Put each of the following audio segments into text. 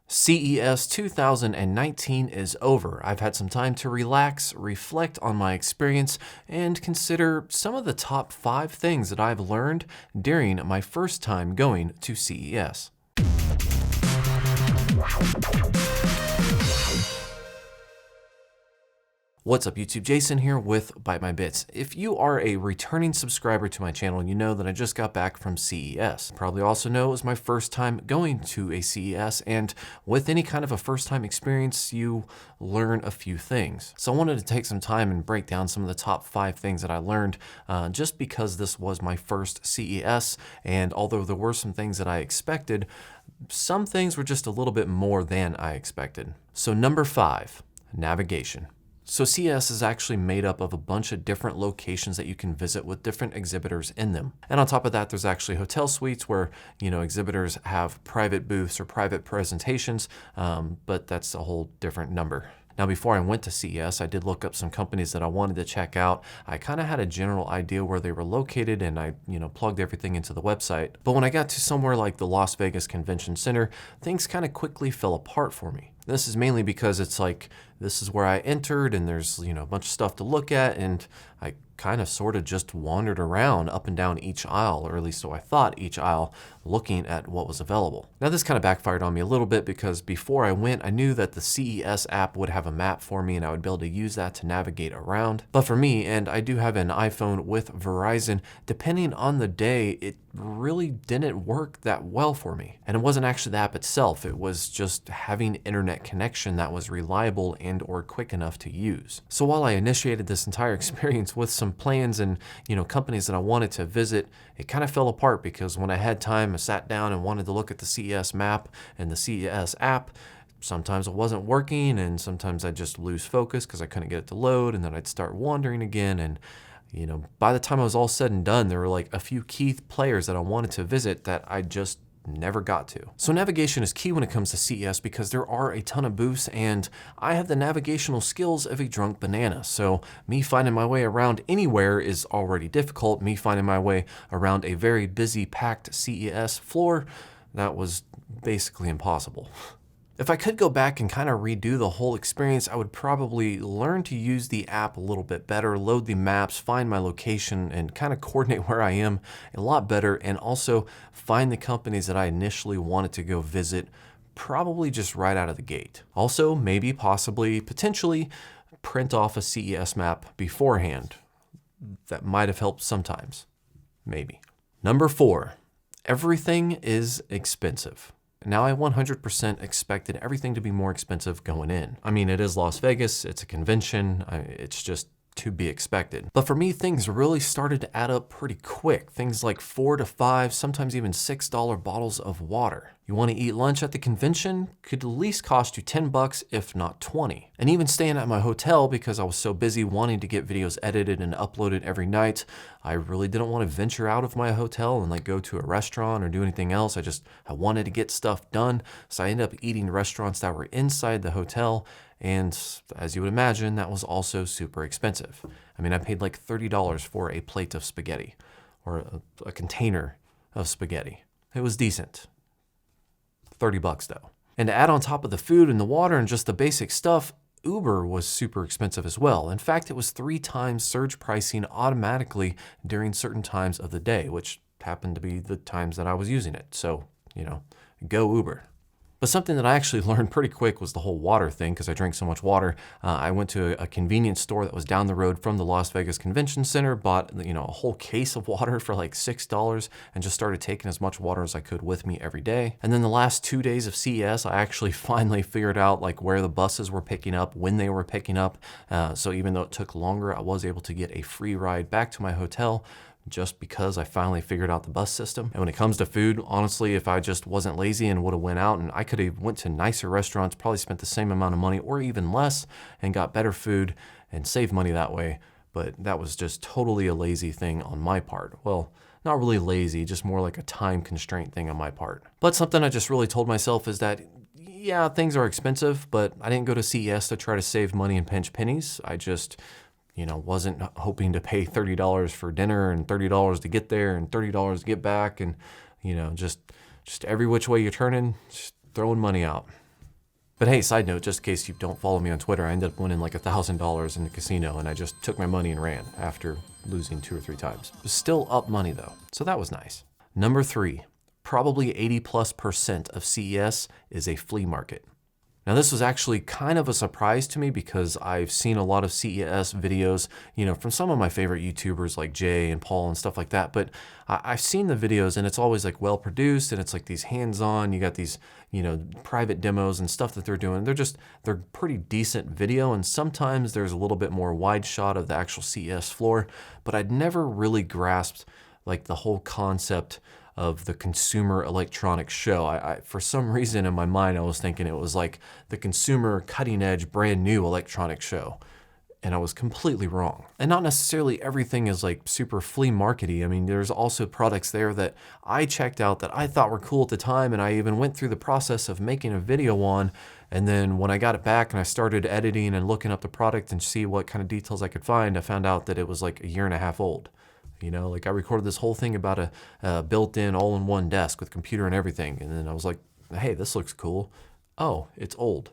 CES 2019 is over. I've had some time to relax, reflect on my experience, and consider some of the top 5 things that I've learned during my first time going to CES. What's up YouTube, Jason here with Byte My Bits. If you are a returning subscriber to my channel, you know that I just got back from CES. Probably also know it was my first time going to a CES, and with any kind of a first time experience, you learn a few things. So I wanted to take some time and break down some of the top 5 things that I learned just because this was my first CES, and although there were some things that I expected, some things were just a little bit more than I expected. So number 5, navigation. So CES is actually made up of a bunch of different locations that you can visit with different exhibitors in them. And on top of that, there's actually hotel suites where, exhibitors have private booths or private presentations, but that's a whole different number. Now, before I went to CES, I did look up some companies that I wanted to check out. I kind of had a general idea where they were located, and I, plugged everything into the website. But when I got to somewhere like the Las Vegas Convention Center, things kind of quickly fell apart for me. This is mainly because it's like, this is where I entered and there's, a bunch of stuff to look at, and I kind of sort of just wandered around up and down each aisle, or at least so I thought, each aisle, looking at what was available. Now this kind of backfired on me a little bit because before I went, I knew that the CES app would have a map for me and I would be able to use that to navigate around. But for me, and I do have an iPhone with Verizon, depending on the day, it really didn't work that well for me. And it wasn't actually the app itself, it was just having internet connection that was reliable and or quick enough to use. So while I initiated this entire experience with some plans and companies that I wanted to visit, it kind of fell apart because when I had time, I sat down and wanted to look at the CES map and the CES app. Sometimes it wasn't working, and sometimes I'd just lose focus because I couldn't get it to load, and then I'd start wandering again. And by the time I was all said and done, there were like a few key players that I wanted to visit that I just never got to. So navigation is key when it comes to CES because there are a ton of booths, and I have the navigational skills of a drunk banana. So me finding my way around anywhere is already difficult. Me finding my way around a very busy, packed CES floor, that was basically impossible. If I could go back and kind of redo the whole experience, I would probably learn to use the app a little bit better, load the maps, find my location, and kind of coordinate where I am a lot better, and also find the companies that I initially wanted to go visit, probably just right out of the gate. Also, maybe, possibly, potentially, print off a CES map beforehand. That might have helped sometimes. Maybe. Number 4, everything is expensive. Now, I 100% expected everything to be more expensive going in. I mean, it is Las Vegas, it's a convention, it's just to be expected. But for me, things really started to add up pretty quick. Things like $4 to $5, sometimes even $6 bottles of water. You want to eat lunch at the convention? Could at least cost you $10, if not 20. And even staying at my hotel, because I was so busy wanting to get videos edited and uploaded every night, I really didn't want to venture out of my hotel and go to a restaurant or do anything else. I wanted to get stuff done. So I ended up eating restaurants that were inside the hotel. And as you would imagine, that was also super expensive. I mean, I paid like $30 for a plate of spaghetti, or a container of spaghetti. It was decent. $30 though. And to add on top of the food and the water and just the basic stuff, Uber was super expensive as well. In fact, it was 3 times surge pricing automatically during certain times of the day, which happened to be the times that I was using it. So, go Uber. But something that I actually learned pretty quick was the whole water thing, because I drank so much water. I went to a convenience store that was down the road from the Las Vegas Convention Center, bought a whole case of water for like $6, and just started taking as much water as I could with me every day. And then the last 2 days of CES, I actually finally figured out where the buses were picking up, when they were picking up. So even though it took longer, I was able to get a free ride back to my hotel, just because I finally figured out the bus system. And when it comes to food, honestly, if I just wasn't lazy and would have went out, and I could have went to nicer restaurants, probably spent the same amount of money or even less, and got better food and saved money that way. But that was just totally a lazy thing on my part. Well, not really lazy, just more like a time constraint thing on my part. But something I just really told myself is that, yeah, things are expensive, but I didn't go to CES to try to save money and pinch pennies. I just wasn't hoping to pay $30 for dinner and $30 to get there and $30 to get back, and just every which way you're turning, just throwing money out. But hey, side note, just in case you don't follow me on Twitter, I ended up winning like $1,000 in the casino, and I just took my money and ran after losing 2 or 3 times. Still up money though, so that was nice. Number 3, probably 80+% of CES is a flea market. Now this was actually kind of a surprise to me because I've seen a lot of CES videos, from some of my favorite YouTubers like Jay and Paul and stuff like that. But I've seen the videos and it's always like well produced and it's like these hands-on, you got these, private demos and stuff that they're doing. They're pretty decent video, and sometimes there's a little bit more wide shot of the actual CES floor, but I'd never really grasped like the whole concept of the consumer electronics show. I for some reason in my mind, I was thinking it was like the consumer cutting edge brand new electronics show. And I was completely wrong. And not necessarily everything is like super flea markety. I mean, there's also products there that I checked out that I thought were cool at the time, and I even went through the process of making a video on. And then when I got it back and I started editing and looking up the product and see what kind of details I could find, I found out that it was like 1.5 years old. Like I recorded this whole thing about a built-in all-in-one desk with computer and everything. And then I was like, hey, this looks cool. Oh, it's old.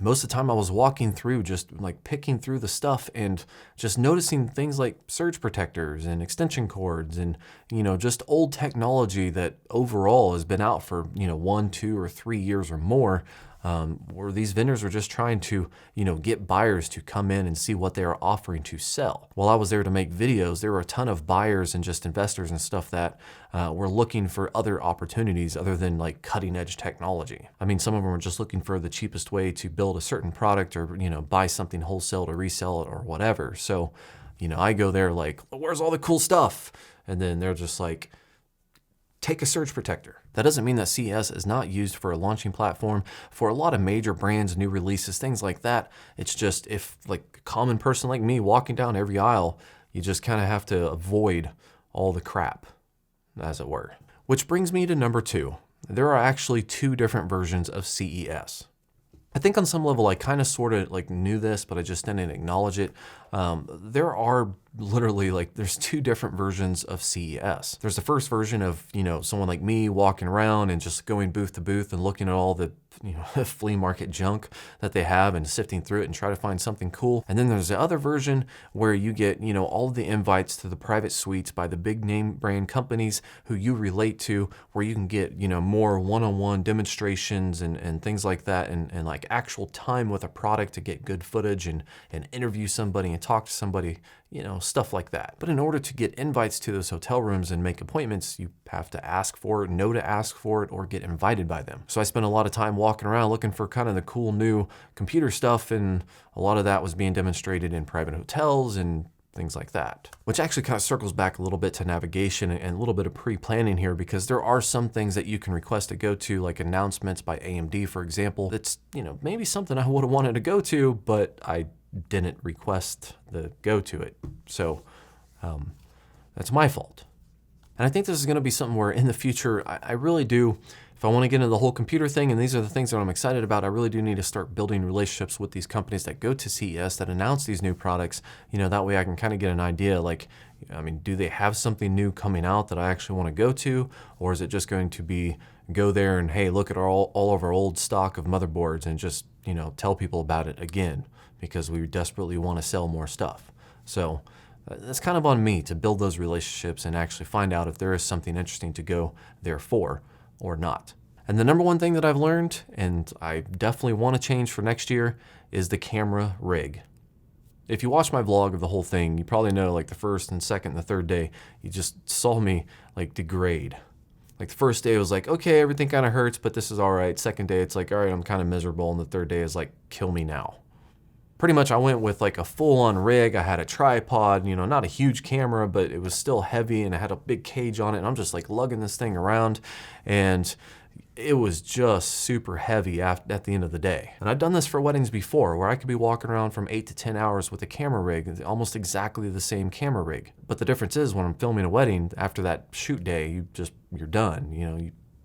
Most of the time I was walking through, just like picking through the stuff and just noticing things like surge protectors and extension cords and, just old technology that overall has been out for, 1, 2, or 3 years or more. Where these vendors were just trying to, get buyers to come in and see what they are offering to sell. While I was there to make videos, there were a ton of buyers and just investors and stuff that were looking for other opportunities other than like cutting edge technology. I mean, some of them were just looking for the cheapest way to build a certain product or, buy something wholesale to resell it or whatever. So, I go there like, where's all the cool stuff? And then they're just like, take a surge protector. That doesn't mean that CES is not used for a launching platform for a lot of major brands, new releases, things like that. It's just if like a common person like me walking down every aisle, you just kind of have to avoid all the crap, as it were. Which brings me to number 2. There are actually 2 different versions of CES. I think on some level I kind of sort of like knew this, but I just didn't acknowledge it. There are literally like there's 2 different versions of CES. There's the first version of, someone like me walking around and just going booth to booth and looking at all the flea market junk that they have and sifting through it and try to find something cool. And then there's the other version where you get, all of the invites to the private suites by the big name brand companies who you relate to, where you can get, more one-on-one demonstrations and things like that, and like actual time with a product to get good footage and interview somebody and talk to somebody, stuff like that. But in order to get invites to those hotel rooms and make appointments, you have to ask for it, know to ask for it, or get invited by them. So I spent a lot of time walking around looking for kind of the cool new computer stuff, and a lot of that was being demonstrated in private hotels and things like that. Which actually kind of circles back a little bit to navigation and a little bit of pre-planning here, because there are some things that you can request to go to, like announcements by AMD, for example. That's, maybe something I would have wanted to go to, but I didn't request the go to it. So that's my fault. And I think this is going to be something where in the future, I really do, if I want to get into the whole computer thing, and these are the things that I'm excited about, I really do need to start building relationships with these companies that go to CES, that announce these new products. That way I can kind of get an idea, like, do they have something new coming out that I actually want to go to? Or is it just going to be go there and, hey, look at all of our old stock of motherboards and just, tell people about it again because we desperately want to sell more stuff. So that's kind of on me to build those relationships and actually find out if there is something interesting to go there for or not. And the number one thing that I've learned, and I definitely want to change for next year, is the camera rig. If you watch my vlog of the whole thing, you probably know like the first and second and the third day, you just saw me like degrade. Like the first day it was like, okay, everything kind of hurts, but this is all right. Second day it's like, all right, I'm kind of miserable. And the third day is like, kill me now. Pretty much I went with like a full-on rig. I had a tripod, not a huge camera, but it was still heavy and I had a big cage on it. And I'm just like lugging this thing around, and it was just super heavy at the end of the day. And I've done this for weddings before, where I could be walking around from 8 to 10 hours with a camera rig, almost exactly the same camera rig. But the difference is when I'm filming a wedding, after that shoot day, you're done.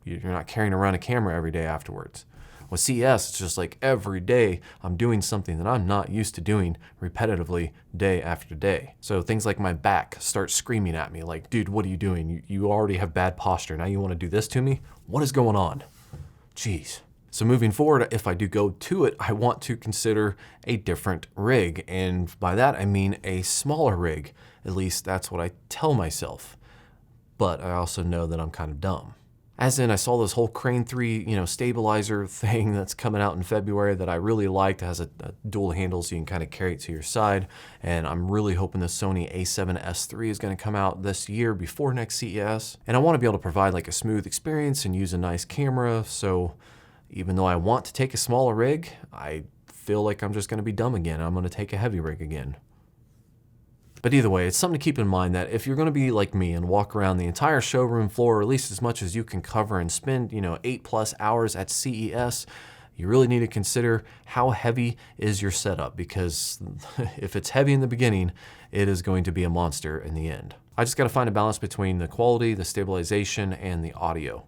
You're not carrying around a camera every day afterwards. With CES, it's just like every day I'm doing something that I'm not used to doing repetitively day after day. So things like my back start screaming at me like, dude, what are you doing? You already have bad posture. Now you want to do this to me? What is going on? Jeez. So moving forward, if I do go to it, I want to consider a different rig. And by that, I mean a smaller rig. At least that's what I tell myself. But I also know that I'm kind of dumb. As in, I saw this whole Crane 3, stabilizer thing that's coming out in February that I really liked. It has a dual handle so you can kind of carry it to your side. And I'm really hoping the Sony a7S III is going to come out this year before next CES. And I want to be able to provide like a smooth experience and use a nice camera. So even though I want to take a smaller rig, I feel like I'm just going to be dumb again. I'm going to take a heavy rig again. But either way, it's something to keep in mind that if you're going to be like me and walk around the entire showroom floor, or at least as much as you can cover and spend, 8+ hours at CES, you really need to consider how heavy is your setup, because if it's heavy in the beginning, it is going to be a monster in the end. I just got to find a balance between the quality, the stabilization, and the audio.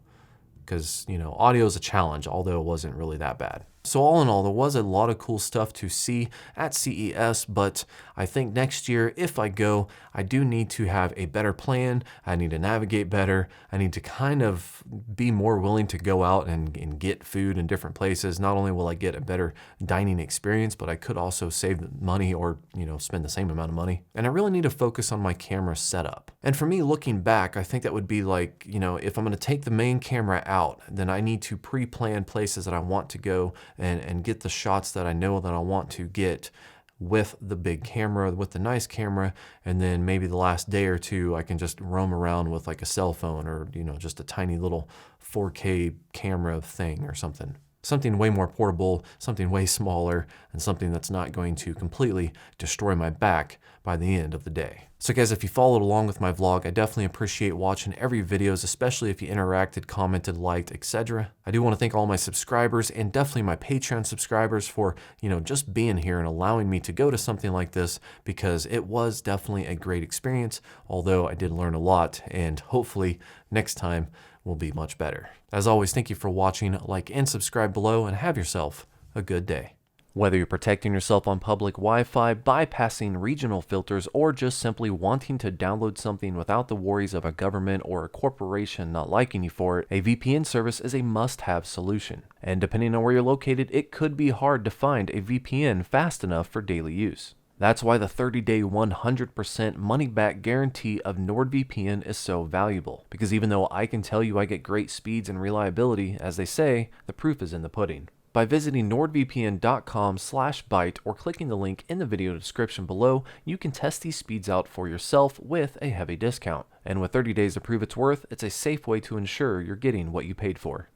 Because, audio is a challenge, although it wasn't really that bad. So all in all, there was a lot of cool stuff to see at CES, but I think next year, if I go, I do need to have a better plan. I need to navigate better. I need to kind of be more willing to go out and get food in different places. Not only will I get a better dining experience, but I could also save money or, spend the same amount of money. And I really need to focus on my camera setup. And for me, looking back, I think that would be like, if I'm going to take the main camera out, then I need to pre-plan places that I want to go and get the shots that I know that I want to get with the big camera, with the nice camera, and then maybe the last day or two I can just roam around with like a cell phone or, just a tiny little 4K camera thing or something. Something way more portable, something way smaller, and something that's not going to completely destroy my back by the end of the day. So guys, if you followed along with my vlog, I definitely appreciate watching every videos, especially if you interacted, commented, liked, etc. I do want to thank all my subscribers and definitely my Patreon subscribers for, just being here and allowing me to go to something like this, because it was definitely a great experience, although I did learn a lot, and hopefully next time will be much better. As always, thank you for watching, like and subscribe below, and have yourself a good day. Whether you're protecting yourself on public Wi-Fi, bypassing regional filters, or just simply wanting to download something without the worries of a government or a corporation not liking you for it, a VPN service is a must-have solution. And depending on where you're located, it could be hard to find a VPN fast enough for daily use. That's why the 30-day 100% money-back guarantee of NordVPN is so valuable. Because even though I can tell you I get great speeds and reliability, as they say, the proof is in the pudding. By visiting nordvpn.com/byte or clicking the link in the video description below, you can test these speeds out for yourself with a heavy discount. And with 30 days to prove its worth, it's a safe way to ensure you're getting what you paid for.